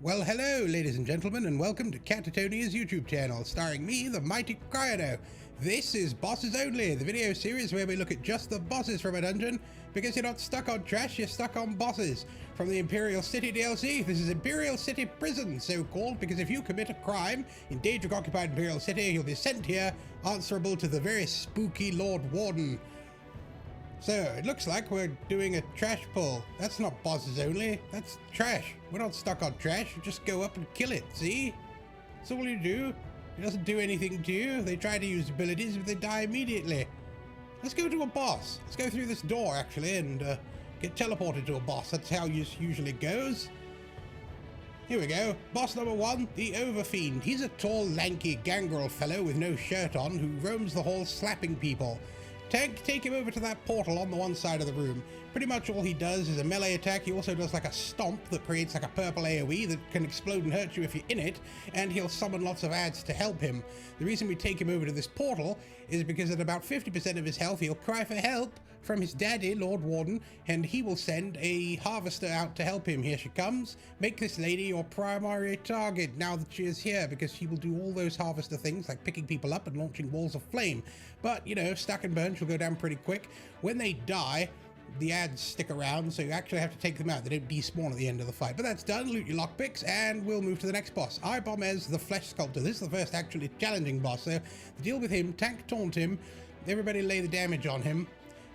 Well, hello, ladies and gentlemen, and welcome to 𝕃𝕀𝕂𝔼's YouTube channel, starring me, the mighty 𝕃𝕀𝕂𝔼. This is Bosses Only, the video series where we look at just the bosses from a dungeon, because you're not stuck on trash, you're stuck on bosses. From the Imperial City DLC, this is Imperial City Prison, so called because if you commit a crime in 𝕃𝕀𝕂𝒧𝒑 Imperial City, you'll be sent here, answerable to the very spooky Lord Warden. So, it looks like we're doing a trash pull. That's not bosses only, that's trash. We're not stuck on trash, you just go up and kill it, see? That's all you do. It doesn't do anything to you. They try to use abilities, but they die immediately. Let's go to a boss. Let's go through this door, actually, and get teleported to a boss. That's how it usually goes. Here we go. Boss number 1, the Overfiend. He's a tall, lanky, gangrel fellow with no shirt on who roams the halls slapping people. Take him over to that portal on the one side of the room. Pretty much all he does is a melee attack. He also does like a stomp that creates like a purple AoE that can explode and hurt you if you're in it, and he'll summon lots of ads to help him. The reason we take him over to this portal is because at about 50% of his health he'll cry for help from his daddy, Lord Warden, and he will send a harvester out to help him. Here she comes. Make this lady your primary target now that she is here, because she will do all those harvester things like picking people up and launching walls of flame. But, you know, stack and burn, she'll go down pretty quick. When they die, the ads stick around, so you actually have to take them out. They don't despawn at the end of the fight. But that's done. Loot your lockpicks, and we'll move to the next boss. Ibomez the Flesh Sculptor. This is the first actually challenging boss, so deal with him, tank taunt him, everybody lay the damage on him.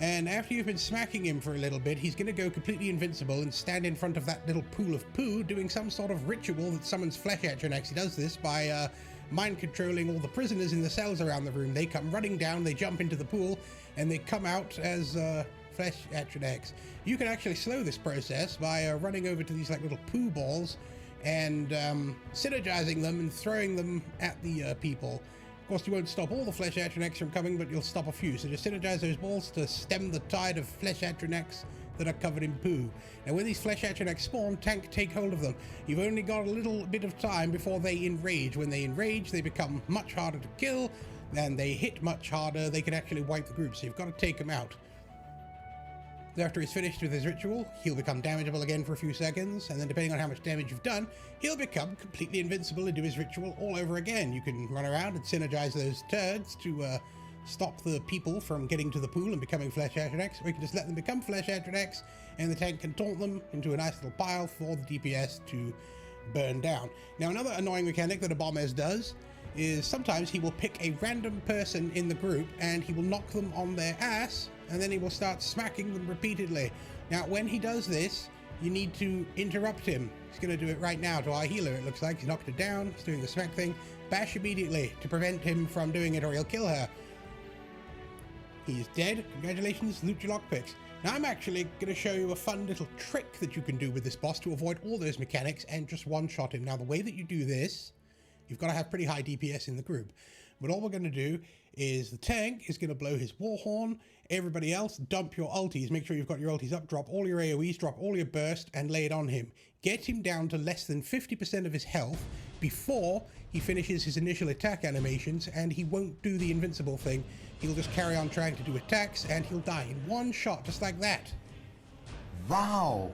And after you've been smacking him for a little bit, he's going to go completely invincible and stand in front of that little pool of poo doing some sort of ritual that summons Flesh Abomination. He does this by mind controlling all the prisoners in the cells around the room. They come running down, they jump into the pool, and they come out as Flesh Abomination. You can actually slow this process by running over to these like little poo balls and synergizing them and throwing them at the people. Of course, you won't stop all the Flesh Abomination from coming, but you'll stop a few. So just synergize those balls to stem the tide of Flesh Abomination that are covered in poo. Now, when these Flesh Abomination spawn, take hold of them. You've only got a little bit of time before they enrage. When they enrage, they become much harder to kill, and they hit much harder. They can actually wipe the group, so you've got to take them out. After he's finished with his ritual, he'll become damageable again for a few seconds, and then depending on how much damage you've done, he'll become completely invincible and do his ritual all over again. You can run around and synergize those turds to stop the people from getting to the pool and becoming Flesh Abomination, or you can just let them become Flesh Abomination, and the tank can taunt them into a nice little pile for the DPS to burn down. Now, another annoying mechanic that Ibomez does is sometimes he will pick a random person in the group and he will knock them on their ass, and then he will start smacking them repeatedly. Now, when he does this, you need to interrupt him. He's going to do it right now to our healer, it looks like. He's knocked her down, he's doing the smack thing. Bash immediately to prevent him from doing it, or he'll kill her. He's dead. Congratulations, loot your lockpicks. Now, I'm actually going to show you a fun little trick that you can do with this boss to avoid all those mechanics and just one-shot him. Now, the way that you do this, you've got to have pretty high DPS in the group. But all we're going to do is the tank is going to blow his war horn. Everybody else, dump your ultis. Make sure you've got your ultis up. Drop all your AoEs, drop all your burst, and lay it on him. Get him down to less than 50% of his health before he finishes his initial attack animations, and he won't do the invincible thing. He'll just carry on trying to do attacks, and he'll die in one shot, just like that. Wow.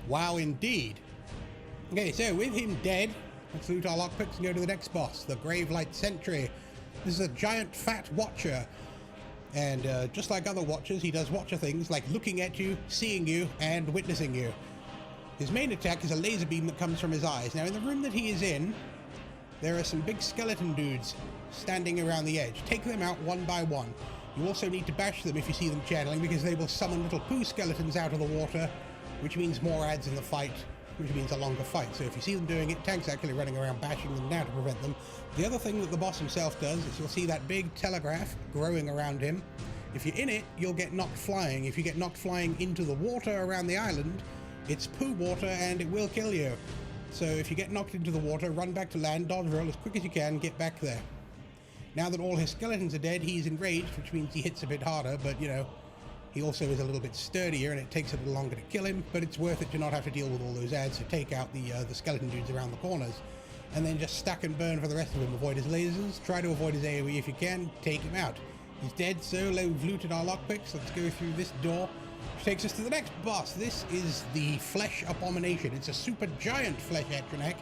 Wow, indeed. Okay, so with him dead, let's loot our lockpicks and go to the next boss, the Gravelight Sentry. This is a giant fat watcher, and just like other watchers, he does watcher things like looking at you, seeing you, and witnessing you. His main attack is a laser beam that comes from his eyes. Now, in the room that he is in, there are some big skeleton dudes standing around the edge. Take them out one by one. You also need to bash them if you see them channeling, because they will summon little poo skeletons out of the water, which means more ads in the fight, which means a longer fight. So if you see them doing it, tank's actually running around bashing them now to prevent them. The other thing that the boss himself does is you'll see that big telegraph growing around him. If you're in it, you'll get knocked flying. If you get knocked flying into the water around the island, it's poo water and it will kill you. So if you get knocked into the water, run back to land, dodge roll as quick as you can, get back there. Now that all his skeletons are dead, he's enraged, which means he hits a bit harder, but you know, he also is a little bit sturdier, and it takes a little longer to kill him, but it's worth it to not have to deal with all those ads, so take out the skeleton dudes around the corners. And then just stack and burn for the rest of him. Avoid his lasers, try to avoid his AoE if you can, take him out. He's dead, so we've looted our lockpicks. Let's go through this door Which takes us to the next boss. This is the Flesh Abomination. It's a super giant flesh atronach.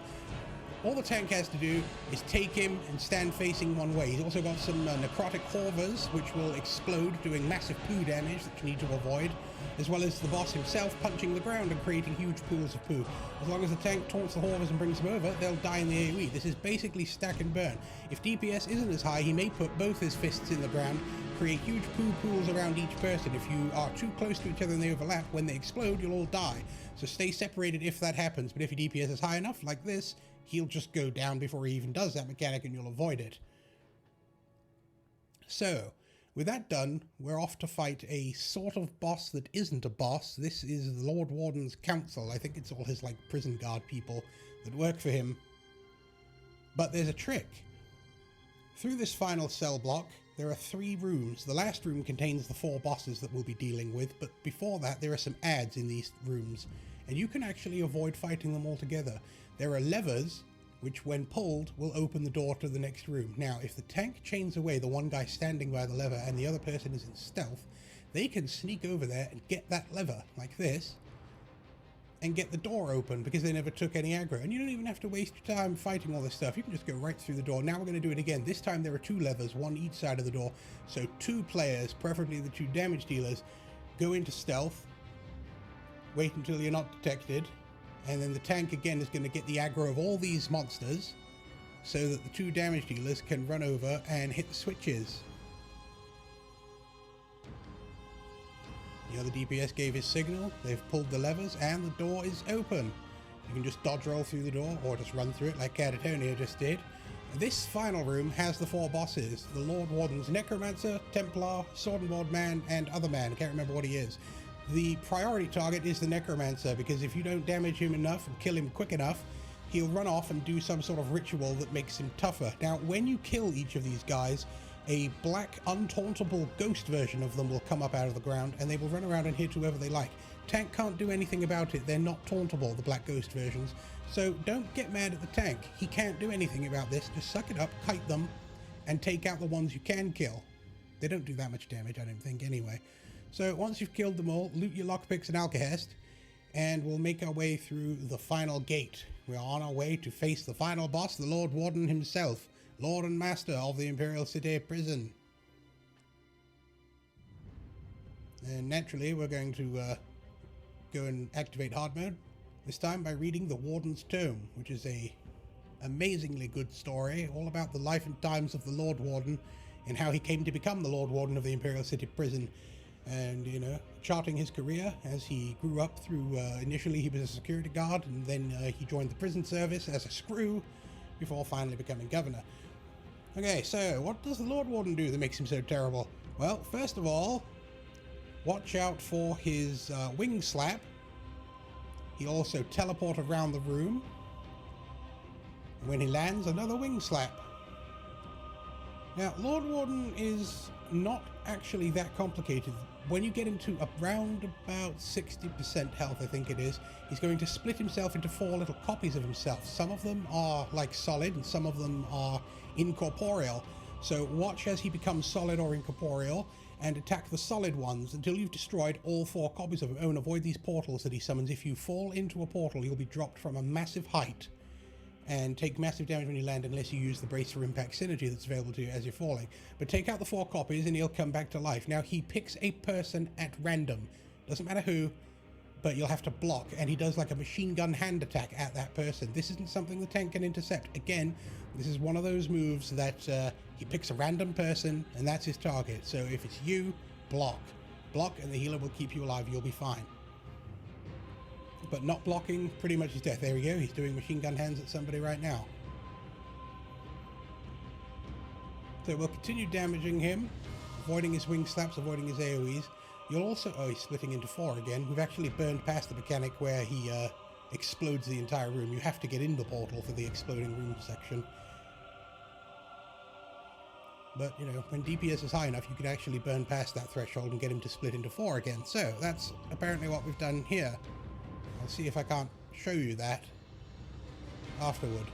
All the tank has to do is take him and stand facing one way. He's also got some necrotic horvers, which will explode, doing massive poo damage that you need to avoid, as well as the boss himself punching the ground and creating huge pools of poo. As long as the tank taunts the horvers and brings them over, they'll die in the AoE. This is basically stack and burn. If DPS isn't as high, he may put both his fists in the ground, create huge poo pools around each person. If you are too close to each other and they overlap, when they explode, you'll all die. So stay separated if that happens, but if your DPS is high enough, like this, he'll just go down before he even does that mechanic and you'll avoid it. So, with that done, we're off to fight a sort of boss that isn't a boss. This is the Lord Warden's council. I think it's all his, like, prison guard people that work for him. But there's a trick. Through this final cell block, there are 3 rooms. The last room contains the 4 bosses that we'll be dealing with, but before that there are some adds in these rooms, and you can actually avoid fighting them altogether. There are levers, which when pulled will open the door to the next room. Now, if the tank chains away the one guy standing by the lever and the other person is in stealth, they can sneak over there and get that lever, like this, and get the door open because they never took any aggro. And you don't even have to waste your time fighting all this stuff. You can just go right through the door. Now we're going to do it again. This time there are 2 levers, one each side of the door. So 2 players, preferably the 2 damage dealers, go into stealth, wait until you're not detected, and then the tank again is going to get the aggro of all these monsters so that the 2 damage dealers can run over and hit the switches. The other DPS gave his signal, they've pulled the levers, and the door is open. You can just dodge roll through the door, or just run through it like 𝕃𝕀𝕂𝔼 just did. This final room has the 4 bosses, the Lord Warden's Necromancer, Templar, Sword and Board Man, and other man. I can't remember what he is. The priority target is the Necromancer, because if you don't damage him enough and kill him quick enough, he'll run off and do some sort of ritual that makes him tougher. Now, when you kill each of these guys, a black, untauntable ghost version of them will come up out of the ground, and they will run around and hit whoever they like. Tank can't do anything about it. They're not tauntable, the black ghost versions. So don't get mad at the tank. He can't do anything about this. Just suck it up, kite them, and take out the ones you can kill. They don't do that much damage, I don't think, anyway. So once you've killed them all, loot your lockpicks and alkahest, and we'll make our way through the final gate. We are on our way to face the final boss, the Lord Warden himself, Lord and Master of the Imperial City Prison. And naturally, we're going to go and activate hard mode, this time by reading the Warden's Tome, which is a amazingly good story, all about the life and times of the Lord Warden and how he came to become the Lord Warden of the Imperial City Prison. And, you know, charting his career as he grew up through, initially he was a security guard, and then he joined the prison service as a screw, before finally becoming governor. Okay, so what does the Lord Warden do that makes him so terrible? Well, first of all, watch out for his wing slap. He'll also teleport around the room. And when he lands, another wing slap. Now, Lord Warden is not actually that complicated. When you get into around about 60% health, I think it is, he's going to split himself into 4 little copies of himself. Some of them are like solid and some of them are incorporeal. So watch as he becomes solid or incorporeal and attack the solid ones until you've destroyed all 4 copies of him. Oh, and avoid these portals that he summons. If you fall into a portal, you'll be dropped from a massive height and take massive damage when you land unless you use the brace for impact synergy that's available to you as you're falling. But take out the 4 copies and he'll come back to life. Now, he picks a person at random. Doesn't matter who, but you'll have to block, and he does like a machine gun hand attack at that person. This isn't something the tank can intercept. Again, this is one of those moves that he picks a random person and that's his target. So if it's you, block. Block and the healer will keep you alive. You'll be fine. But not blocking, pretty much is death. There we go, he's doing machine gun hands at somebody right now. So we'll continue damaging him, avoiding his wing slaps, avoiding his AoEs. You'll also, oh, he's splitting into 4 again. We've actually burned past the mechanic where he explodes the entire room. You have to get in the portal for the exploding room section. But, you know, when DPS is high enough, you can actually burn past that threshold and get him to split into 4 again. So that's apparently what we've done here. I'll see if I can't show you that afterward.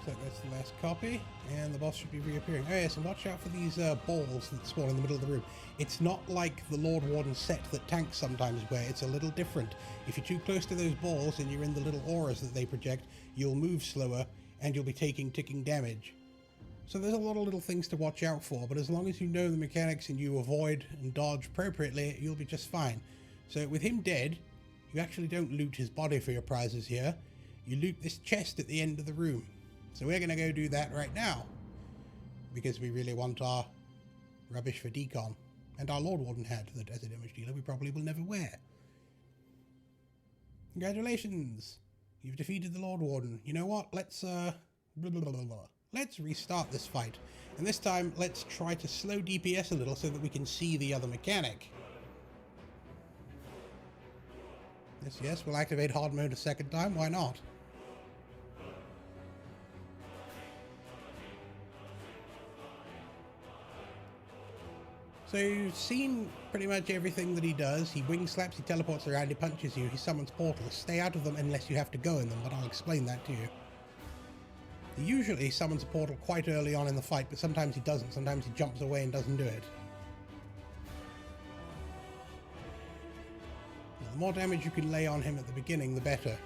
So that's the last copy, and the boss should be reappearing. Oh yes, and watch out for these balls that spawn in the middle of the room. It's not like the Lord Warden set that tanks sometimes wear, it's a little different. If you're too close to those balls and you're in the little auras that they project, you'll move slower and you'll be taking ticking damage. So there's a lot of little things to watch out for, but as long as you know the mechanics and you avoid and dodge appropriately, you'll be just fine. So with him dead, you actually don't loot his body for your prizes here. You loot this chest at the end of the room. So we're going to go do that right now, because we really want our rubbish for decon, and our Lord Warden hat that as a damage dealer we probably will never wear. Congratulations! You've defeated the Lord Warden. You know what? Let's let's restart this fight. And this time let's try to slow DPS a little so that we can see the other mechanic. Yes, we'll activate hard mode a second time. Why not? So you've seen pretty much everything that he does. He wing slaps, he teleports around, he punches you, he summons portals. Stay out of them unless you have to go in them, but I'll explain that to you. He usually summons a portal quite early on in the fight, but sometimes he doesn't. Sometimes he jumps away and doesn't do it. Now, the more damage you can lay on him at the beginning, the better.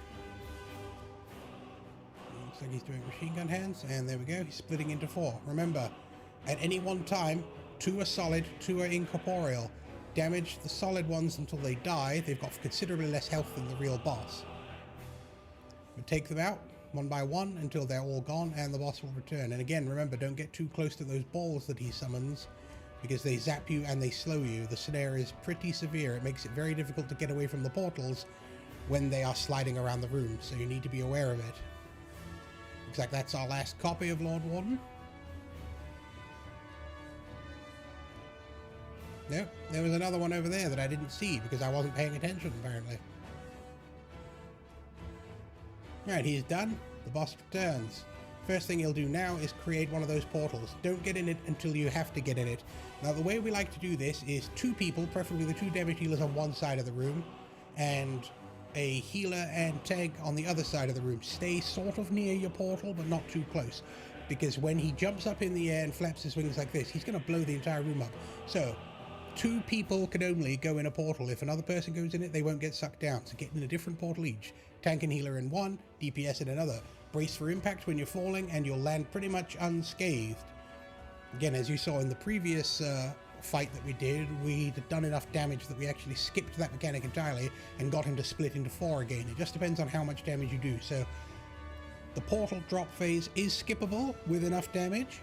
Looks like he's doing machine gun hands, and there we go. He's splitting into 4. Remember, at any one time, 2 are solid, 2 are incorporeal. Damage the solid ones until they die. They've got considerably less health than the real boss. But take them out one by one until they're all gone and the boss will return. And again, remember, don't get too close to those balls that he summons because they zap you and they slow you. The snare is pretty severe. It makes it very difficult to get away from the portals when they are sliding around the room, so you need to be aware of it. Looks like that's our last copy of Lord Warden. No, there was another one over there that I didn't see because I wasn't paying attention, apparently. Right, he's done. The boss returns. First thing he'll do now is create one of those portals. Don't get in it until you have to get in it. Now, the way we like to do this is 2 people, preferably the 2 damage dealers on one side of the room, and a healer and tank on the other side of the room. Stay sort of near your portal, but not too close, because when he jumps up in the air and flaps his wings like this, he's going to blow the entire room up. So 2 people can only go in a portal. If another person goes in it, they won't get sucked down. So get in a different portal each. Tank and healer in one, DPS in another. Brace for impact when you're falling, and you'll land pretty much unscathed. Again, as you saw in the previous fight that we did, we'd done enough damage that we actually skipped that mechanic entirely and got him to split into 4 again. It just depends on how much damage you do. So the portal drop phase is skippable with enough damage.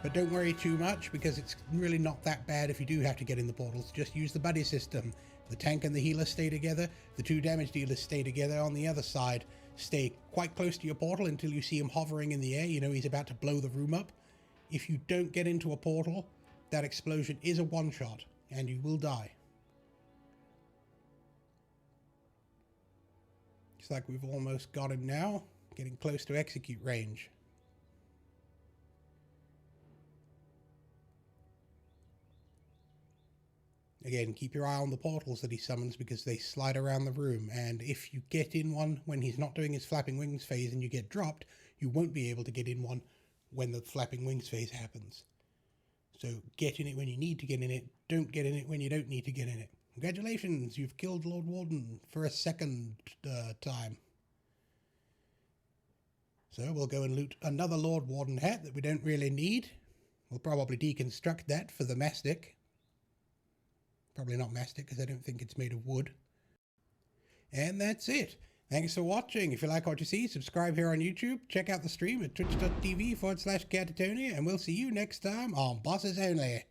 But don't worry too much, because it's really not that bad if you do have to get in the portals. Just use the buddy system. The tank and the healer stay together. The 2 damage dealers stay together on the other side. Stay quite close to your portal until you see him hovering in the air. You know he's about to blow the room up. If you don't get into a portal, that explosion is a one-shot, and you will die. Looks like we've almost got him now. Getting close to execute range. Again, keep your eye on the portals that he summons because they slide around the room, and if you get in one when he's not doing his flapping wings phase and you get dropped, you won't be able to get in one when the flapping wings phase happens. So get in it when you need to get in it, don't get in it when you don't need to get in it. Congratulations, you've killed Lord Warden for a second time. So we'll go and loot another Lord Warden hat that we don't really need. We'll probably deconstruct that for the mastic. Probably not mastic because I don't think it's made of wood. And that's it. Thanks for watching. If you like what you see, subscribe here on YouTube. Check out the stream at twitch.tv/𝕊𝕌𝔹𝕊ℂℝ𝕀𝕹𝔼, and we'll see you next time on Bosses Only.